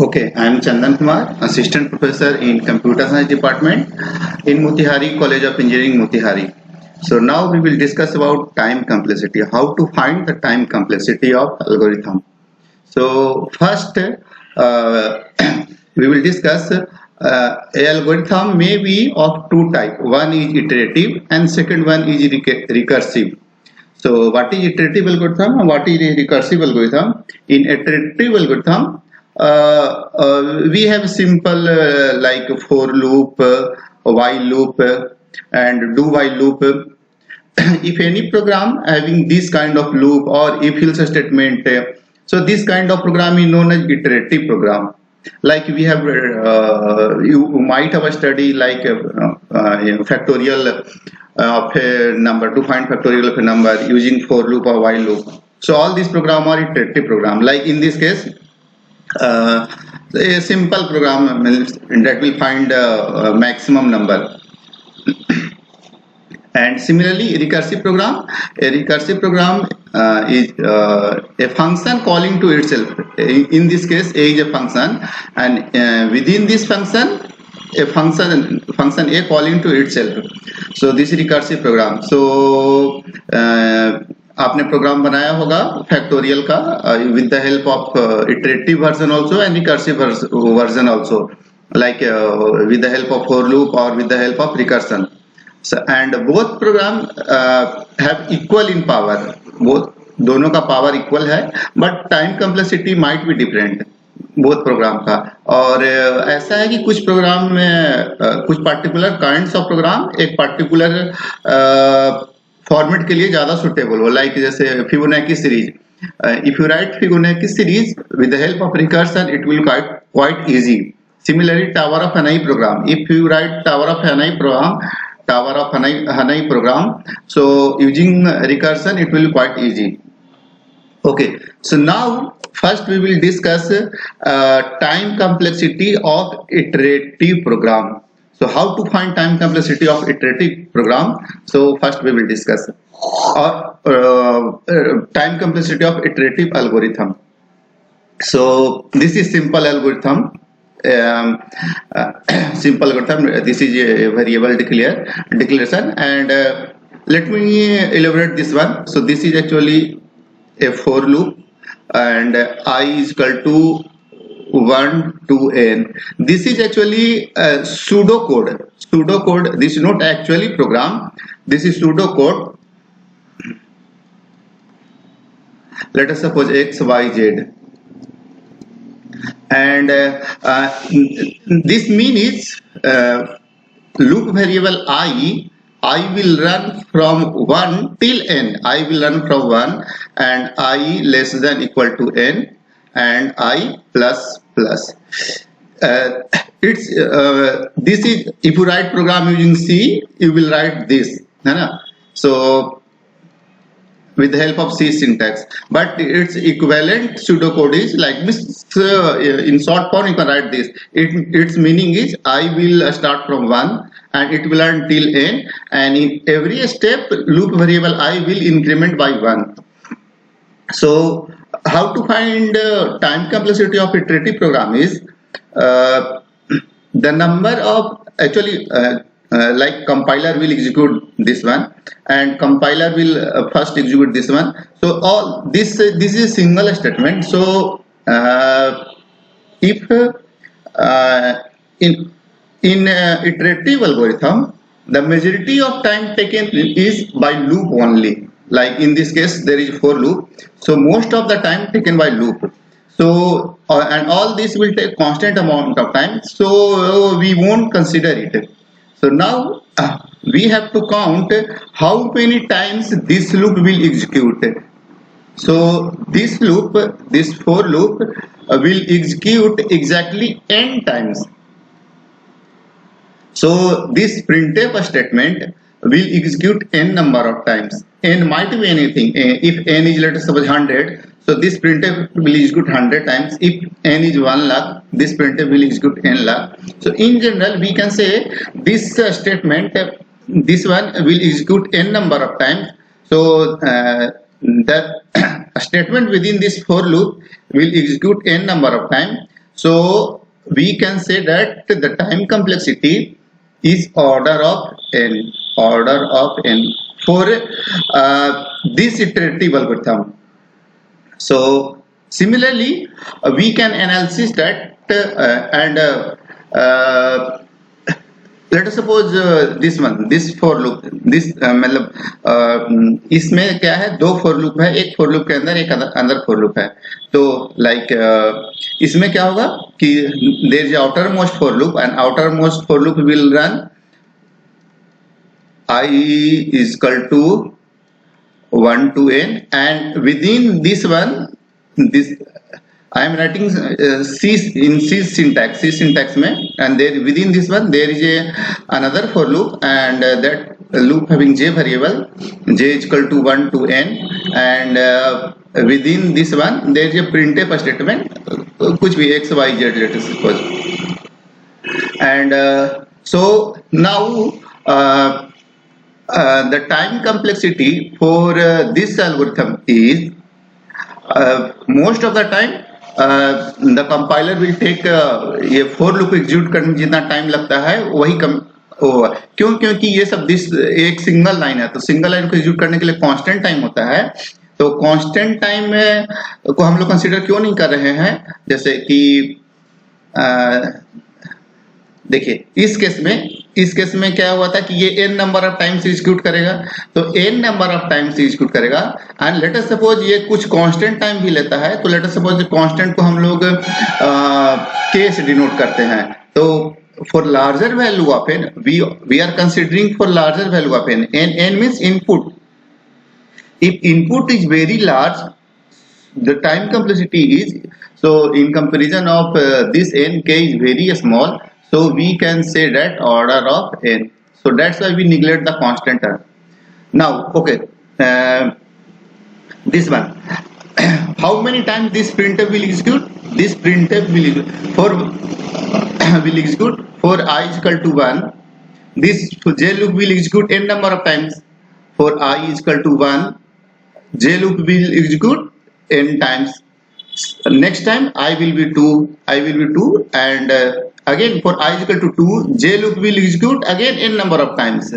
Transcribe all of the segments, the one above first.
Okay, I am Chandan Kumar, Assistant Professor in Computer Science Department in Motihari College of Engineering, Motihari. So now we will discuss about time complexity, how to find the time complexity of algorithm. So first, we will discuss a algorithm may be of two types. One is iterative and second one is recursive. So what is iterative algorithm and what is a recursive algorithm? In iterative algorithm, we have simple like for loop, while loop, and do while loop. If any program having this kind of loop or if else statement, so this kind of program is known as iterative program. Like we have, you might have a study like factorial of a number, to find factorial of a number using for loop or while loop. So all these program are iterative program. Like in this case, a simple program that will find a maximum number. And similarly, a recursive program is a function calling to itself. In this case, a is a function, and within this function, a function a calling to itself. So this is recursive program. So आपने programme बनाया होगा factorial का with the help of iterative version also and recursive version also, like with the help of for loop or with the help of recursion. So, and both program have equal in power. Both दोनों का power equal है, but time complexity might be different both program का. और ऐसा है कि कुछ program में कुछ पार्टिकुलर काइंड्स ऑफ प्रोग्राम एक पार्टिकुलर फॉर्मेट के लिए ज्यादा सुटेबल हो. लाइक जैसे Fibonacci series, if you write Fibonacci series with the help of recursion it will quite easy. Similarly, Tower of Hanai program, if you write Tower of Hanai program, so using recursion it will be quite easy. Okay, so now first we will discuss time complexity of iterative program. So how to find time complexity of iterative program? So first we will discuss time complexity of iterative algorithm. So this is simple algorithm. Simple algorithm. This is a variable declaration, and let me elaborate this one. So this is actually a for loop, and I is equal to 1 to n. This is actually pseudocode. This is not actually program. This is pseudocode. Let us suppose x, y, z. And this means loop variable I will run from 1 till n. I will run from 1 and I less than equal to n and I plus. It's this is, if you write program using C, you will write this, so with the help of C syntax, but its equivalent pseudocode is like this. In short form you can write this. Its meaning is I will start from 1 and it will run till n, and in every step loop variable I will increment by 1. So how to find time complexity of iterative program is the number of actually like compiler will execute this one and compiler will first execute this one. So all this is single statement. So if in iterative algorithm the majority of time taken is by loop only, like in this case there is for loop, so most of the time taken by loop. So and all this will take constant amount of time, so we won't consider it. So now we have to count how many times this loop will execute. So this for loop will execute exactly n times. So this printf statement will execute n number of times. N might be anything. If n is, let us suppose 100, so this printf will execute 100 times. If n is 1 lakh, this printf will execute n lakh. So in general we can say this statement, this one will execute n number of times. So the statement within this for loop will execute n number of times. So we can say that the time complexity is order of n for this iterative algorithm. So similarly we can analyze that let us suppose this for loop this मतलब इसमें क्या है, दो for loop है, एक for loop के अंदर एक अंदर for loop है. तो like इसमें क्या होगा कि there is outermost for loop and outermost for loop will run I is equal to 1 to n, and within this one, this I am writing C in C syntax में, and there within this one there is another for loop, and that loop having j variable, j is equal to 1 to n, and within this one there is a printf statement, कुछ भी x y z let us suppose, and so now the time complexity for this algorithm is most of the time the compiler will take ये for loop execute करने जितना time लगता है वही कम क्यों, क्योंकि ये सब दिस एक सिंगल लाइन है, तो सिंगल लाइन को एग्जीक्यूट करने के लिए कांस्टेंट टाइम होता है. तो कांस्टेंट टाइम को हम लोग कंसीडर क्यों नहीं कर रहे हैं, जैसे कि देखिए इस केस में क्या हुआ था कि ये n number of times execute करेगा, तो n number of times execute करेगा, एंड लेट अस सपोज ये कुछ कांस्टेंट टाइम भी लेता है, तो लेट अस सपोज कांस्टेंट को हम लोग k से डिनोट करते हैं. तो for larger value of n we are considering for larger value of n means input. If input is very large the time complexity is, so in comparison of this n, k is very small, so we can say that order of n. So that's why we neglect the constant term. Now okay, this one how many times this printf will execute? This printf will execute for I is equal to 1. This j loop will execute n number of times. For I is equal to 1, j loop will execute n times. Next time I will be 2, and again for I is equal to 2, j loop will execute again n number of times.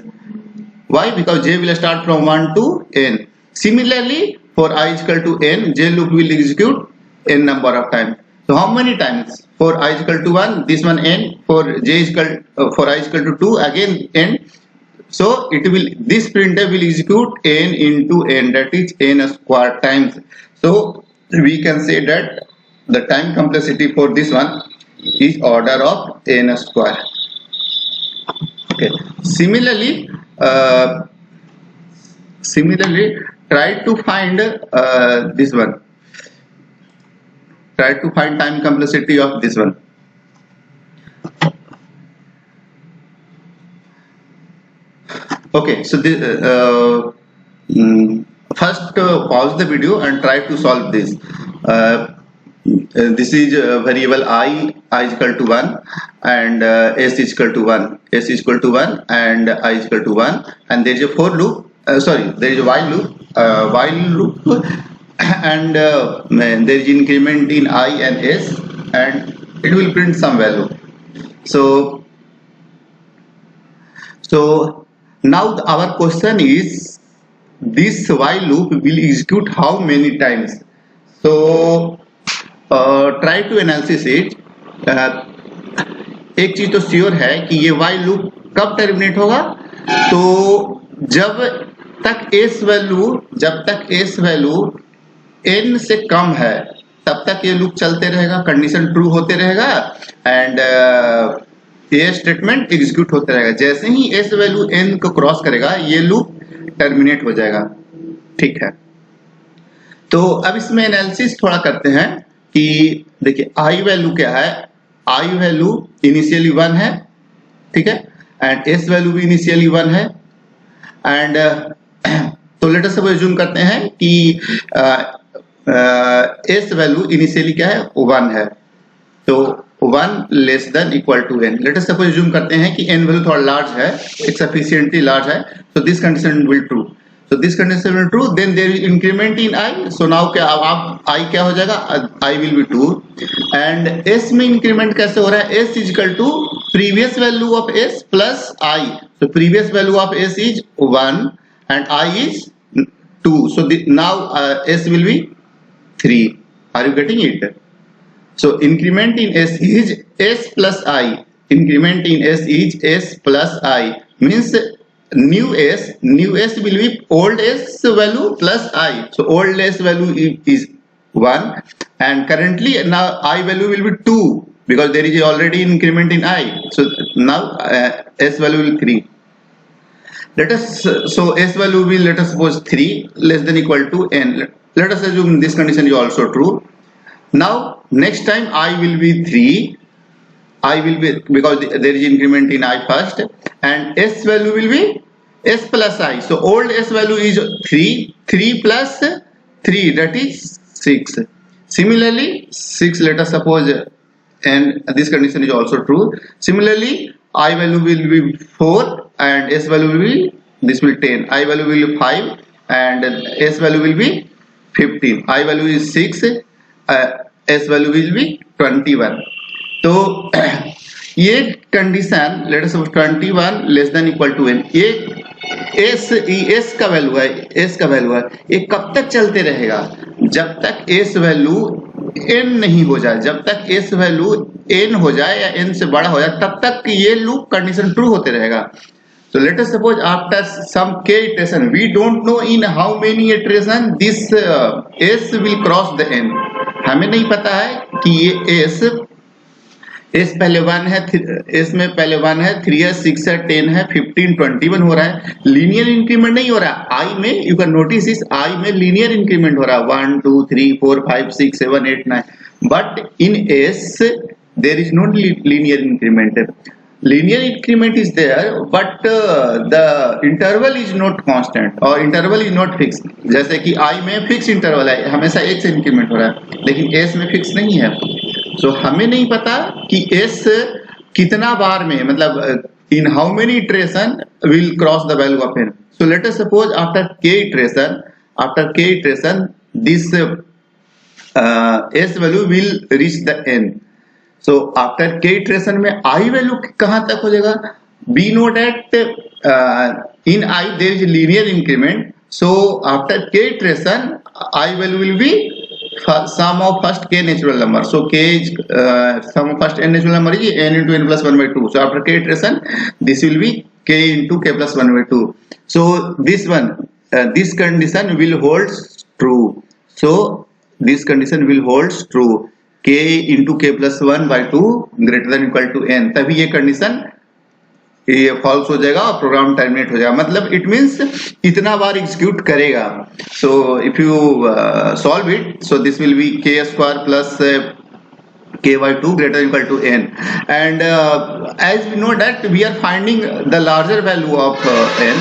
Why? Because j will start from 1 to n. Similarly for I is equal to n, j loop will execute n number of times. So how many times? For I is equal to 1, this one n. For j is equal for I is equal to 2, again n. So this printer will execute n into n, that is n square times. So we can say that the time complexity for this one is order of n square. Okay. Similarly, try to find this one. Try to find time complexity of this one. Okay, so this, first pause the video and try to solve this. This is variable I is equal to 1, and s is equal to 1, and I is equal to 1, and there is a for loop. There is a while loop, and there is increment in I and s, and it will print some value. So now our question is, this while loop will execute how many times? So try to analyze it. एक चीज तो sure है कि ये while loop कब terminate होगा, तो जब तक s वैल्यू n से कम है तब तक ये लूप चलते रहेगा, कंडीशन ट्रू होते रहेगा, एंड ये स्टेटमेंट एग्जीक्यूट होते रहेगा. जैसे ही s वैल्यू n को क्रॉस करेगा ये लूप टर्मिनेट हो जाएगा. ठीक है, तो अब इसमें एनालिसिस थोड़ा करते हैं कि देखिए i वैल्यू क्या है. i वैल्यू इनिशियली 1 है, ठीक है, एंड s वैल्यू भी इनिशियली 1 है, एंड तो लेट अस अज्यूम करते हैं कि s वैल्यू इनिशियली क्या है, 1 है, तो 1 less than equal to n. Let us assume करते हैं कि n वैल्यू थोड़ा लार्ज है, सफिशिएंटली लार्ज है, so this condition will true. So this condition will true, then there is increment in I. So now क्या अब I क्या हो जाएगा, I will be 2 and S में increment कैसे हो रहा है, S is equal to previous value of S plus I. So previous value of S is 1 and I is 2. So now S will be 3. Are you getting it? So increment in S is S plus I. Increment in S is S plus I, means new S will be old S value plus I. So old S value is 1 and currently now I value will be 2 because there is already increment in I. So now S value will 3. So S value will, let us suppose 3 less than equal to n. Let us assume this condition is also true. Now next time I will be 3, I will be, because there is increment in I first, and S value will be S plus I. So old S value is 3 plus 3, that is 6. Similarly 6, let us suppose, and this condition is also true. Similarly I value will be 4 and S value will be, this will 10. I value will be 5 and S value will be 15. I value is 6, S value will be 21. तो ये condition let us 21 less than equal to n, ये S का value है, S का value है, ये कब तक चलते रहेगा, जब तक S वैल्यू n नहीं हो जाए, जब तक S वैल्यू n हो जाए या n से बड़ा हो जाए तब तक ये लूप कंडीशन ट्रू होते रहेगा. So let us suppose after some k iteration, we don't know in how many iteration this S will cross the n. हमें नहीं पता है कि ये S पहले 1 है, S में पहले 1 है, 3 है, 6 है, 10 है, 15, 21 हो रहा है. लीनियर इंक्रीमेंट नहीं हो रहा है. I में यू कैन नोटिस इस I में लीनियर इंक्रीमेंट हो रहा है 1 2 3 4 5 6 7 8 9. But in S there is no linear increment. Linear increment is there, but the interval is not constant or interval is not fixed. जैसे कि I में fix interval है, हमेशा एक से इंक्रीमेंट हो रहा है, लेकिन S में फिक्स नहीं है. So हमें नहीं पता कि S कितना बार में, मतलब in how many iteration will cross the value of n. So let us suppose after k iteration this S value will reach the n. So after k iteration में I value कहाँ तक हो जाएगा? We know that in I there is a linear increment. So after k iteration I value will be sum of first k natural number. So k is sum of first n natural number is n into n plus 1 by 2. So after k iteration this will be k into k plus 1 by 2. So this one, this condition will hold true. So this condition will hold true. k into k plus 1 by 2 greater than equal to n. तभी ये condition ये false हो जाएगा और program terminate हो जाएगा. मतलब it means इतना बार एग्जीक्यूट करेगा. सो if you solve it, so this will be k square plus k by 2 greater than equal to n. And as we know that we are finding the larger value of n,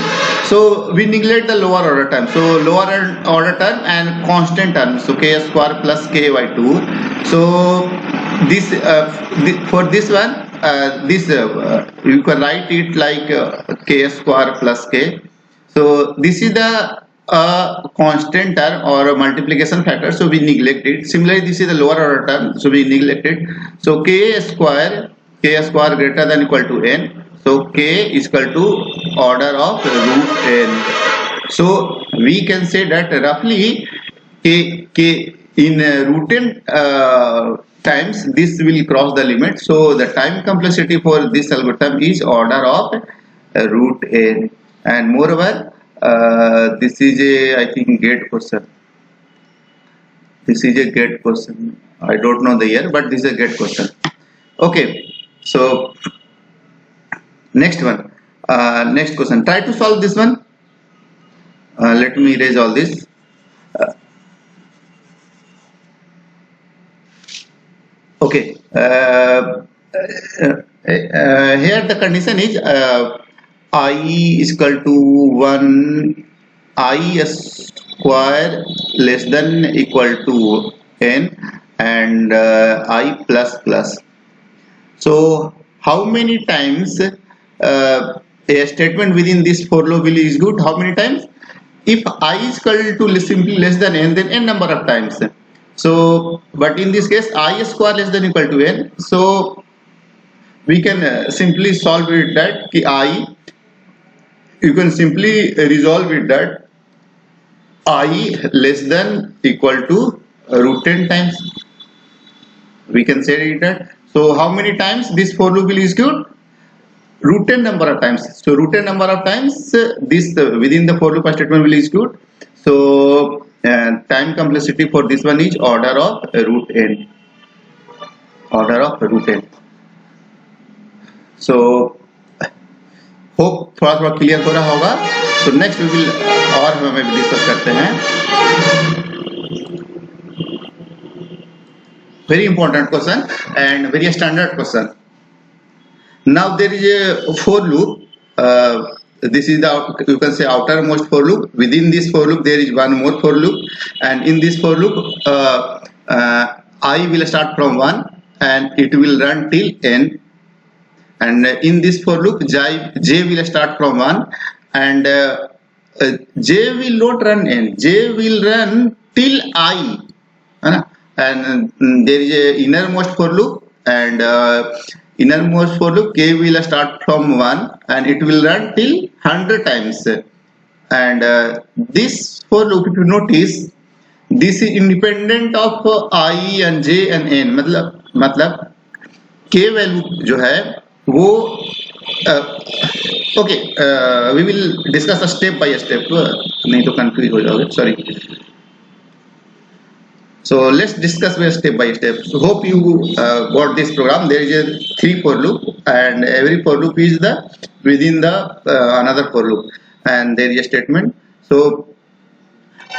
so we neglect the lower order term. So lower order term and constant term, so k square plus k by 2. So this for this one, this you can write it like k square plus k. So this is the constant term or a multiplication factor, so we neglect it. Similarly this is the lower order term, so we neglect it. So k square greater than equal to n. So k is equal to order of root n. So we can say that roughly k in root n times this will cross the limit. So the time complexity for this algorithm is order of root n. And moreover, this is a, I think, GATE question. This is a GATE question. I don't know the year, but this is a GATE question. Okay, so next one, next question. Try to solve this one. Let me erase all this. Okay, here the condition is I is equal to 1 I square less than equal to n and I plus plus. So how many times a statement within this for loop will execute? How many times? if I is equal to simply less than n, then n number of times. So but in this case I square less than equal to n, so we can simply solve it that I, you can simply resolve it that I less than equal to root 10 times. We can say it that. So how many times this for loop will execute? Root 10 number of times. So root 10 number of times this within the for loop statement will execute. So time complexity for this one is order of root n. Order of root n. So hope थोड़ा थोड़ा clear हो रहा होगा. तो next we will और हम discuss करते हैं very important question and very standard question. Now there is a for loop. This is the, you can say, outermost for loop. Within this for loop there is one more for loop, and in this for loop I will start from 1 and it will run till n. And in this for loop j will start from 1 and j will not run n, j will run till I. And there is a innermost for loop, and innermost for loop k will start from 1 and it will run till 100 times. And this for loop, if you notice, this is independent of I and j and n. मतलब k value जो है वो okay, we will discuss a step by step, नहीं तो confuse हो जाओगे, sorry. So let's discuss step by step. So hope you got this program. There is a 3 for loop, and every for loop is the within the another for loop, and there is a statement. So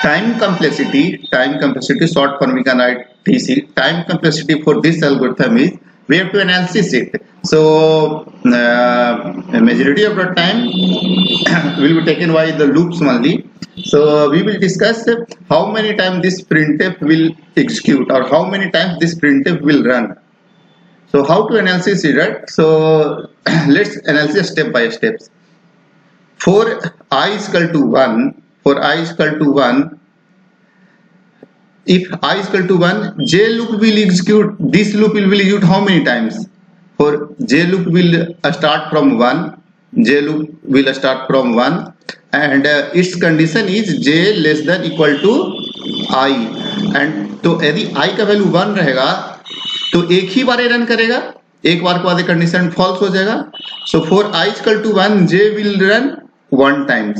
time complexity short form we can write TC. Time complexity for this algorithm is we have to analyze it. So majority of the time will be taken by the loops only. So we will discuss how many times this printf will execute or how many times this printf will run. So how to analyze it, right? So let's analyze step by steps. For I is equal to 1, if I is equal to 1, j loop will execute. This loop will execute how many times? For j loop will start from 1. And its condition is j less than equal to I. And तो यदि I का value 1 रहेगा तो एक ही बार run करेगा, एक बार के बाद कंडीशन फॉल्स हो जाएगा. So for I is equal to 1, j will run 1 times.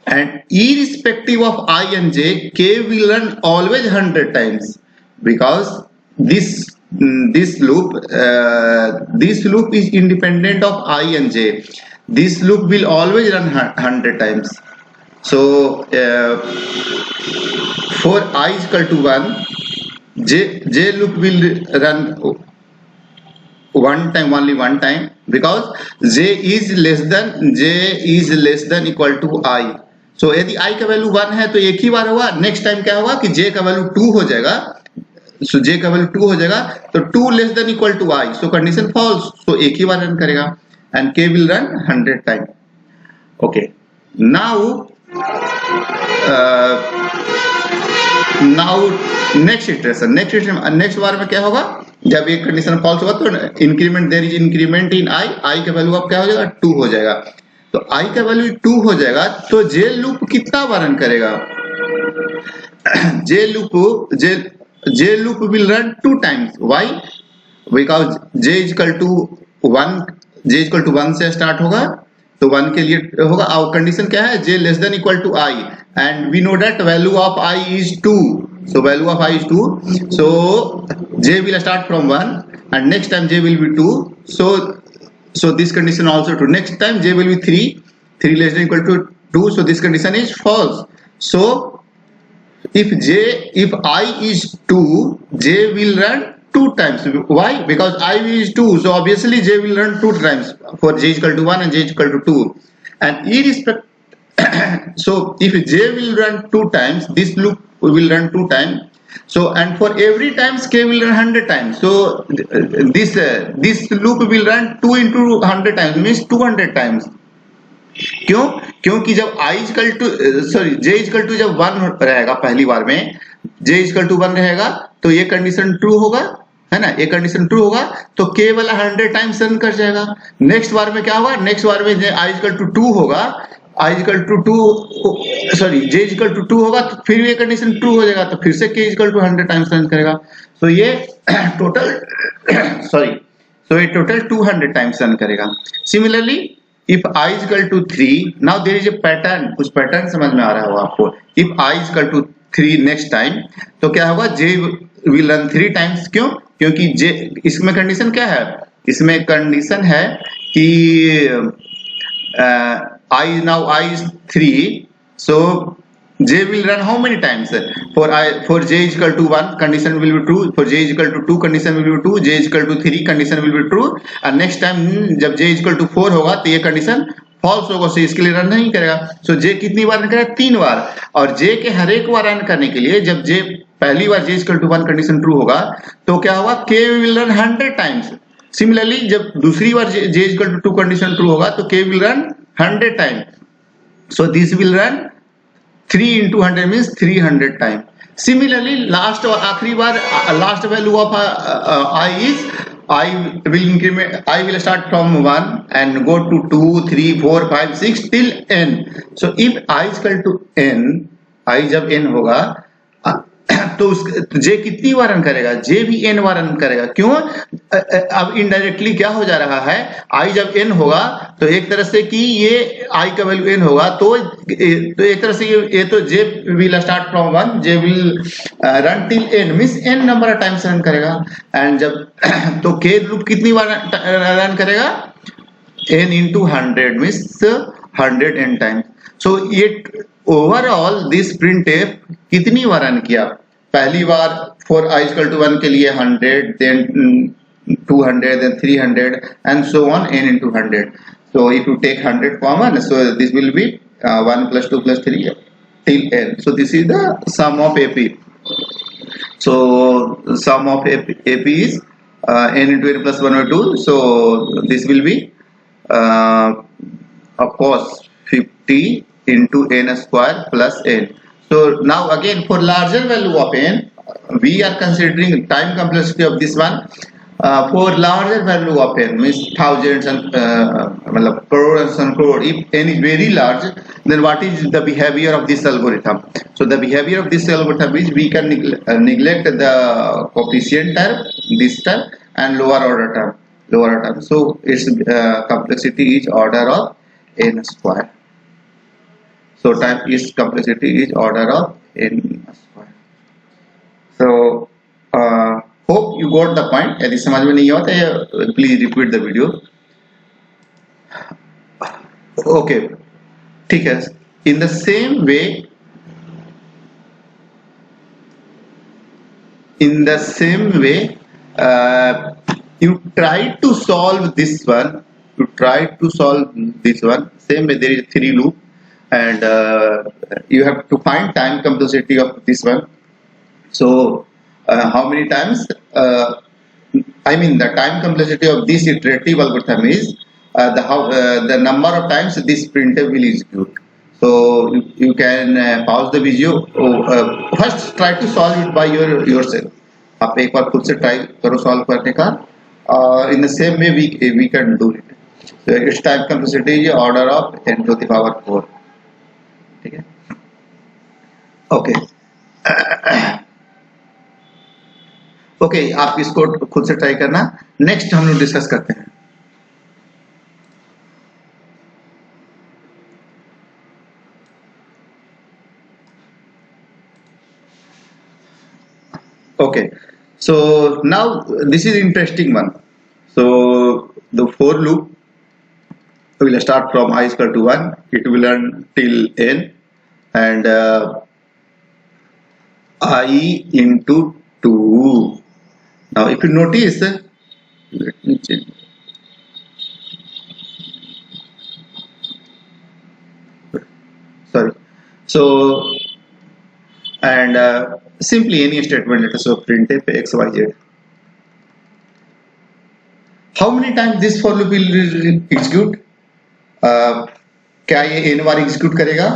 And irrespective of I and j, k will run always 100 times, because this loop is independent of I and j. This loop will always run 100 times. So for I is equal to 1, j loop will run only one time, because j is less than equal to I. So यदि I का value 1 है तो एक ही बार होगा. Next time क्या होगा कि j का वैल्यू 2 हो जाएगा. So j का वैल्यू 2 हो जाएगा तो 2 less than equal to I. So condition false, तो एक ही बार रन करेगा. And k will run 100 times. Okay. Now next iteration. Next बार में क्या होगा, जब एक कंडीशन फॉल्स होगा तो increment, there is increment in I का वैल्यू अब क्या हो जाएगा, 2 हो जाएगा. तो I का वैल्यू 2 हो जाएगा तो j लूप कितना बार रन करेगा? j loop will run 2 times. Why? Because j is equal to 1 से स्टार्ट होगा तो 1 के लिए होगा. और कंडीशन क्या है, j less than equal to I, and we know that value of I is 2. So value of I is 2. So j will start from 1 and next time j will be 2. So this condition also true. Next time j will be 3 less than equal to 2. So this condition is false. So if I is 2, j will run 2 times. Why? Because I is 2. So obviously j will run 2 times for j is equal to 1 and j is equal to 2. And so if j will run 2 times, this loop will run 2 times. So and for every times k will run 100 times. So this loop will run 2 into 100 times, means 200 times. क्यों? क्योंकि जब i equal to sorry j equal to जब 1 रहेगा पहली बार में, j equal to 1 रहेगा तो ये कंडीशन ट्रू होगा, है ना, ये कंडीशन ट्रू होगा तो k वाला 100 टाइम्स रन कर जाएगा। नेक्स्ट बार में क्या होगा, नेक्स्ट बार में i इक्वल टू 2 होगा, i equal to 2 sorry j equal to 2 होगा तो फिर ये कंडीशन ट्रू हो जाएगा, तो फिर से k equal to 100 times run करेगा। तो ये टोटल सॉरी so ये टोटल 200 टाइम्स रन करेगा। Similarly if I is equal to 3, now there is a pattern, कुछ पैटर्न समझ में आ रहा होगा आपको। if I is equal to 3 next time, तो क्या होगा, J will run 3 times। क्यों? क्योंकि J, इसमें कंडीशन क्या है, इसमें कंडीशन है कि I now I is 3, so J will run how many times? For J is equal to 1 condition will be true, for J is equal to 2 condition will be true, J is equal to 3 condition will be true, और next time जब J is equal to 4 होगा तो ये condition false होगा, so इसके लिए run नहीं करेगा। so J कितनी बार रन करेगा, 3 बार, और J के हर एक बार रन करने के लिए जब J पहली बार J is equal to 1 condition true होगा तो क्या होगा, K will run 100 times. Similarly जब दूसरी बार J is equal to 2 condition true होगा तो K will run 100 times, so this will run 3 into 100 means 300 time. Similarly, last और आखिरी बार last value of I is I will increment, I will start from 1 and go to 2, 3, 4, 5, 6 till n. So if I is equal to n, I जब n होगा तो J कितनी बार run करेगा, J भी n बार run करेगा। क्यों? अब इनडायरेक्टली क्या हो जा रहा है, I जब n होगा तो एक तरह से कि ये I का वैल्यू n होगा तो एक तरह से ये तो J will start from 1, J will run till n means n number of times run करेगा। एंड जब तो K लूप कितनी बार रन करेगा, n into 100 means 100 n times. So ये ओवरऑल दिस printf कितनी बार रन किया, पहली बार for I equal to 1 के लिए 100, then 200, then 300 and so on n into 100. So if you take 100 common, so this will be 1 plus 2 plus 3 till n. So this is the sum of AP. So sum of AP is n into n plus 1 by 2. So this will be of course 50 into n square plus n. So now again for larger value of n, we are considering time complexity of this one. For larger value of n means thousands and crores and crore, if n is very large, then what is the behavior of this algorithm? So the behavior of this algorithm is we can neglect the coefficient term, this term, and lower order term. So its complexity is order of n square. So time is complexity is order of n square. So hope you got the point. यदि समझ में नहीं आता है please repeat the video. Okay, ठीक है। In the same way, you try to solve this one. Same way there is 3 loop, and you have to find time complexity of this one. So how many times, I mean the time complexity of this iterative algorithm is the number of times this printf will execute. So you can pause the video, first try to solve it by yourself. आप एक बार खुद से try करो solve करने का, in the same way we can do it. So its time complexity is order of n to the power 4. ठीक है, okay okay, आप इसको खुद से ट्राई करना। नेक्स्ट हम लोग डिस्कस करते हैं। Okay, so now this is interesting one. So the for loop will start from I is equal to 1, it will run till n, and I into 2. Now if you notice, let me change. Sorry. So and simply any statement, let us say printf x y z. How many times this for loop will execute? क्या ये n बार execute करेगा?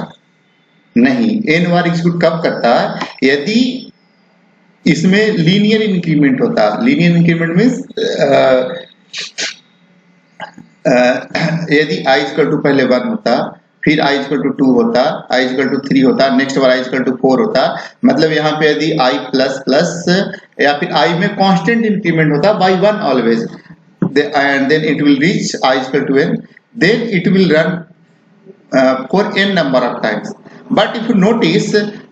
नहीं, n बार execute कब करता है? यदि इसमें linear increment होता। लीनियर इंक्रीमेंट मीन्स यदि i इक्वल टू पहले 1 होता, फिर i इक्वल टू 2 होता, i इक्वल टू 3 होता, नेक्स्ट बार i इक्वल टू 4 होता, मतलब यहाँ पे यदि i प्लस प्लस या फिर i में कांस्टेंट इंक्रीमेंट होता by 1 always, and then it will reach i equal to n, then it will run for n number of times. But if you notice,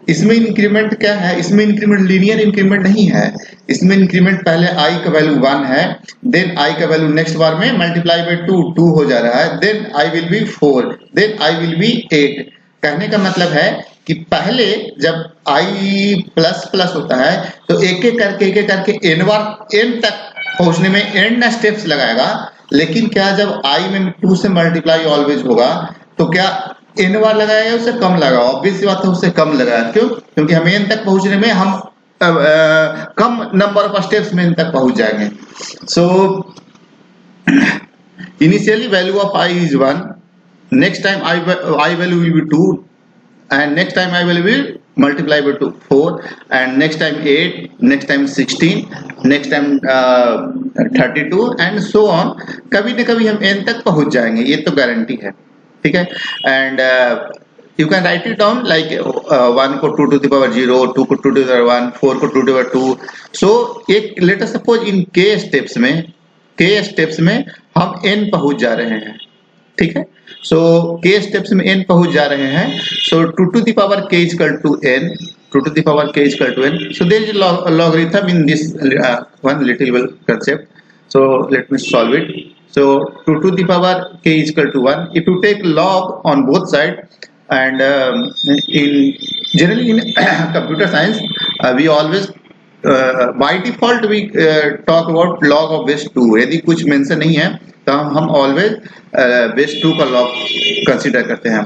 इसमें इंक्रीमेंट क्या है? इसमें increment linear increment नहीं है। इसमें increment पहले i का वैल्यू 1 है, देन i का वैल्यू नेक्स्ट बार में मल्टीप्लाई बाय 2 हो जा रहा है, then i will be 4, then i will be 8। कहने का मतलब है कि पहले जब i प्लस प्लस होता है तो एक एक करके n बार n तक पहुंचने में n स्टेप्स लगाएगा, लेकिन क्या जब i में 2 से मल्टीप्लाई ऑलवेज होगा तो क्या n बार लगाएगा? उससे कम लगाएगा। ऑब्वियस सी बात है, उससे कम लगाएगा। क्यों? क्योंकि हमें n तक पहुंचने में हम कम नंबर ऑफ स्टेप्स में n तक पहुंच जाएंगे। So initially value of i is 1, next time i value will be 2, and next time I will be multiply by 4, and next time 8, next time 16, next time 32 and so on। कभी न कभी हम n तक पहुंच जाएंगे, ये तो guarantee है, ठीक है। And you can write it down like 1 को 2 टू द पावर 0, 2 को 2 टू द पावर 1, 4 को 2 टू द पावर 2। सो एक let us suppose in k steps में हम n पहुंच जा रहे हैं, ठीक है। सो k स्टेप्स में n पहुंच जा रहे हैं। सो 2 to the power k is equal to n, 2 to the power k is equal to n। So there is a logarithm in this one little concept, so let me solve it। So 2 to the power k is equal to 1, if you take log on both sides, and generally in computer science we always by default we talk about log of base 2। यदि कुछ mention नहीं है तो हम always base 2 का log consider करते हैं।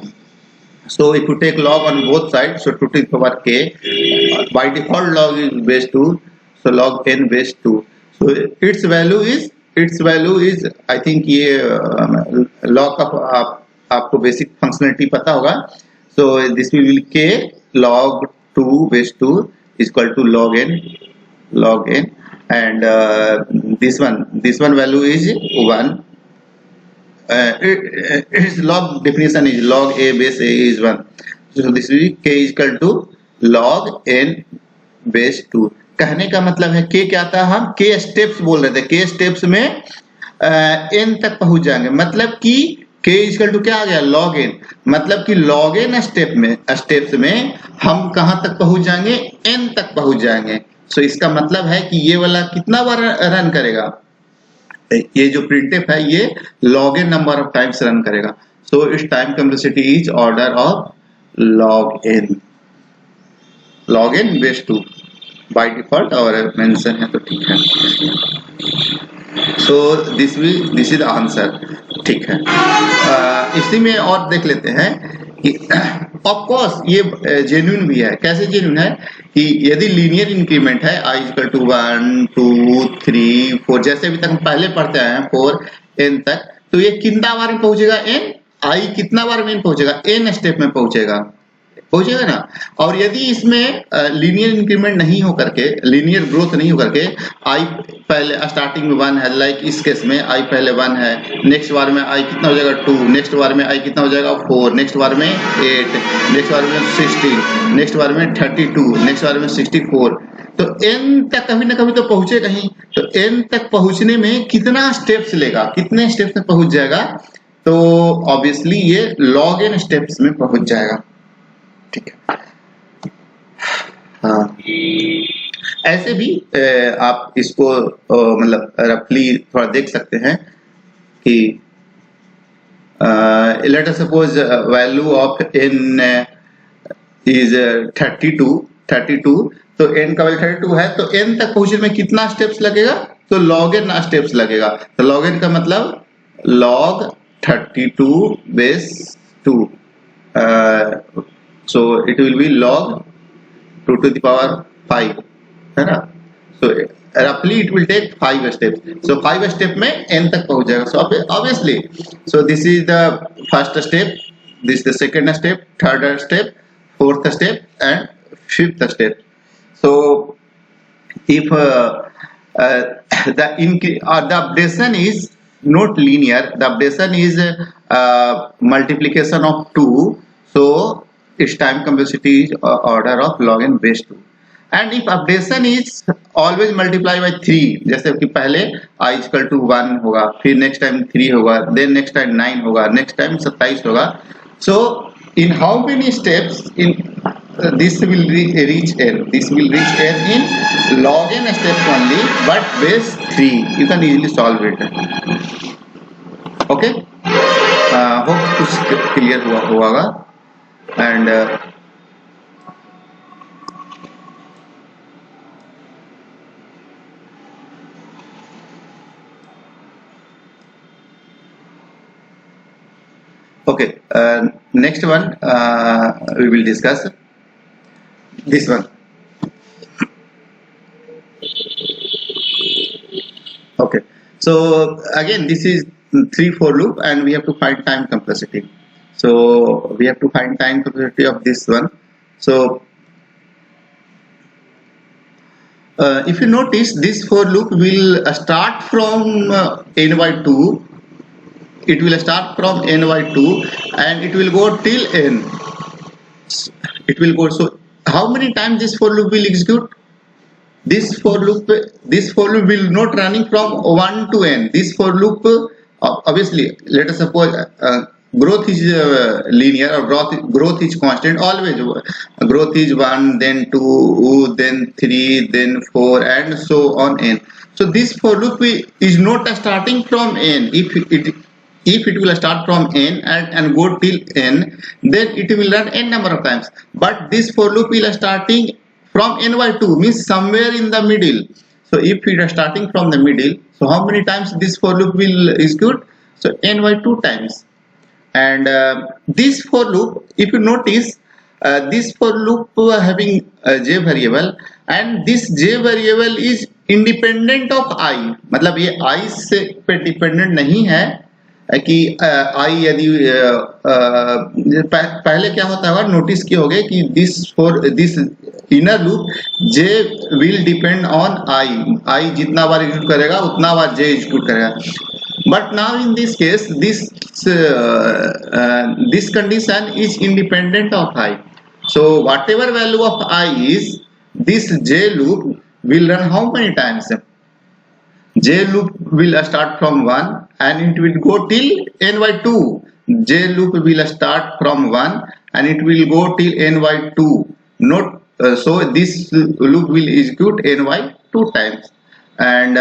So if you take log on both side, so 2 to the power k, by default log is base 2, so log n base 2। So its value is I think ये log का आपको basic functionality पता होगा। So this will be k log 2 base 2 is equal to log n, and this one value is 1। its log definition is log a base a is 1, so this will be k is equal to log n base 2। कहने का मतलब है k क्या था? हम k steps बोल रहे थे, k स्टेप्स में n तक पहुंच जाएंगे, मतलब कि k is equal to क्या आ गया? log n, मतलब कि log n स्टेप्स में हम कहां तक पहुंच जाएंगे? n तक पहुंच जाएंगे। सो इसका मतलब है कि ये वाला कितना बार रन करेगा? ये जो printf है ये log n number of times run करेगा। So it's time complexity is order of log n base 2 by default, और मेंशन है तो ठीक है। सो दिस इज आंसर, ठीक है। इसी में और देख लेते हैं कि ऑफ कोर्स ये जेन्युइन भी है। कैसे जेन्युइन है? कि यदि लीनियर इंक्रीमेंट है i इक्वल टू 1, 2, 3, 4, जैसे अभी तक हम पहले पढ़ते आए हैं 4 n तक, तो ये कितना बार में पहुंचेगा? n i कितना बार में पहुंचेगा? n स्टेप में पहुंचेगा ना। और यदि इसमें लीनियर इंक्रीमेंट नहीं हो करके, लीनियर ग्रोथ नहीं हो करके, i पहले स्टार्टिंग में 1 है, लाइक इस केस में i पहले 1 है, नेक्स्ट बार में i कितना हो जाएगा? 2, नेक्स्ट बार में i कितना हो जाएगा? 4, नेक्स्ट बार में 8, नेक्स्ट बार में 16, नेक्स्ट बार में 32, नेक्स्ट बार में 64, तो n तक कभी ना कभी तो पहुंचेगा ही। तो n तक पहुंचने में कितना स्टेप्स लेगा, कितने स्टेप्स में पहुंच जाएगा? तो ऑब्वियसली ये log n स्टेप्स में पहुंच जाएगा, ठीक है। हाँ, ऐसे भी आप इसको मतलब रफली थोड़ा देख सकते हैं कि let us suppose value of n is 32, तो n का वैल्यू 32 है, तो n तक पहुंचने में कितना स्टेप्स लगेगा? तो log n स्टेप्स लगेगा। तो log n का मतलब log 32 base 2, so it will be log 2 to the power 5, है ना। so roughly it will take 5 steps, so 5 step में n तक पहुंच जाएगा। so obviously, so this is the first step, this the second step, third step, fourth step, and fifth step. So if the updation is not linear, the updation is multiplication of 2, so its time complexity is order of log n base 2. And if updation is always multiply by 3, जैसे कि पहले I equal to 1 होगा, फिर next time 3 होगा, then next time 9 होगा, next time 27 होगा. So in how many steps in this will reach n? This will reach n in log n steps only, but base 3. You can easily solve it. Okay. Hope कुछ clear हुआ होगा. And okay, next one we will discuss this one. Okay, so again this is 3 for loop and we have to find time complexity. So we have to find time complexity of this one. So if you notice, this for loop will start from n by 2. It will start from n by 2 and it will go till n. It will go. So how many times this for loop will execute? This for loop will not running from 1 to n. This for loop obviously, let us suppose growth is linear or growth is constant. Always growth is 1, then 2, then 3, then 4, and so on n. So this for loop is not starting from n. If it will start from n and go till n, then it will run n number of times. But this for loop will starting from n by 2, means somewhere in the middle. So if it is starting from the middle, so how many times this for loop will execute? So n by 2 times. And this for loop, if you notice, this for loop having a j variable, and this j variable is independent of I. मतलब ये I से पे dependent नहीं है कि I यदि पहले क्या होता होगा, नोटिस किए होगे कि this inner loop j will depend on I जितना बार एग्जीक्यूट करेगा उतना बार j एग्जीक्यूट करेगा. But now in this case, this condition is independent of I. So whatever value of I is, this j loop will run how many times? J loop will start from 1 and it will go till n by 2. J loop will start from 1 and it will go till n by 2. Not so this loop will execute n by 2 times. And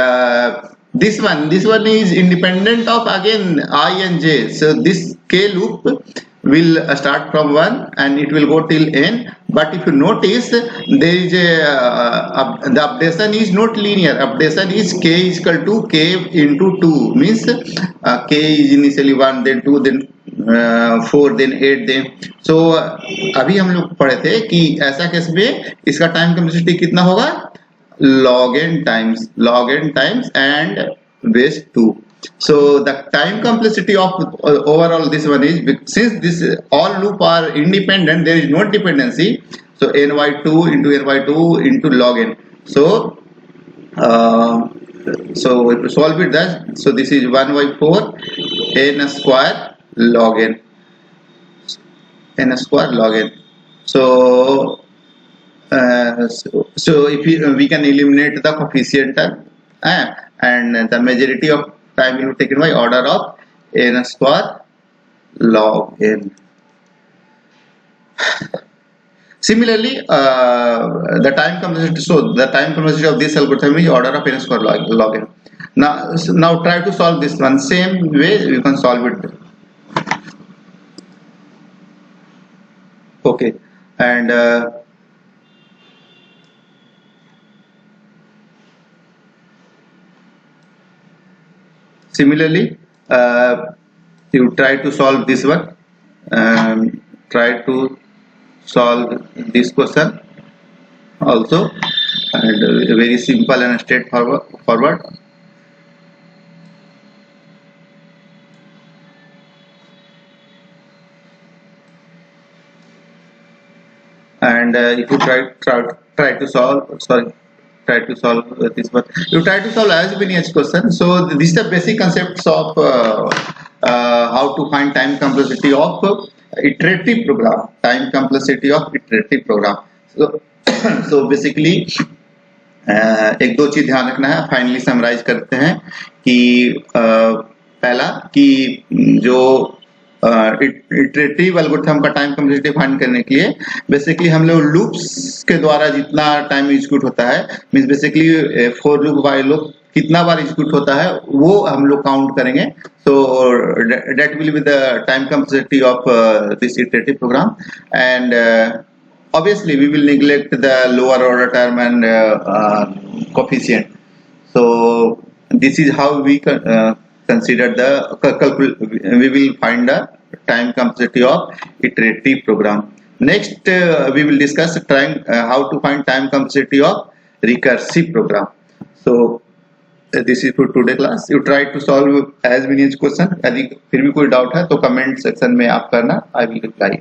this one is independent of again I and j. So this k loop will start from 1 and it will go till n. But if you notice, there is the updation is not linear. Updation is k is equal to k into 2, means k is initially 1, then 2, then 4, then 8, then. So अभी हम लोग पढ़े थे कि ऐसा case में इसका time complexity कितना होगा? log n times and base 2. So the time complexity of overall this one is, since this all loop are independent, there is no dependency. So n by 2 into n by 2 into log n. So so if you solve it, that so this is 1 by 4 n square log n, n square log n. So so if we can eliminate the coefficient and the majority of time will be taken by order of n square log n. Similarly, the time complexity. So the time complexity of this algorithm is order of n square log n. Now try to solve this one. Same way you can solve it. Okay, and similarly, you try to solve this one. Try to solve this question also, and very simple and straightforward. and if you try to solve this one, you try to solve as many as question. So this is the basic concepts of how to find time complexity of iterative program, so so basically एक दो चीज ध्यान रखना है, finally summarise करते हैं कि पहला कि जो इटरेटिव एल्गोरिथम का टाइम कम्प्लेक्सिटी फाइंड करने के लिए बेसिकली हम लोग लूप्स के द्वारा जितना टाइम एग्जीक्यूट होता है, means basically for loop while loop कितना बार एग्जीक्यूट होता है वो हम लोग काउंट करेंगे. So that will be the time complexity of this iterative program. And obviously we will neglect the lower order term and coefficient. So this is how we consider we will find the time complexity of iterative program. Next we will discuss trying how to find time complexity of recursive program. So this is for today class. You try to solve as many question. यदि फिर भी कोई doubt है तो comment section में आप करना, I will reply.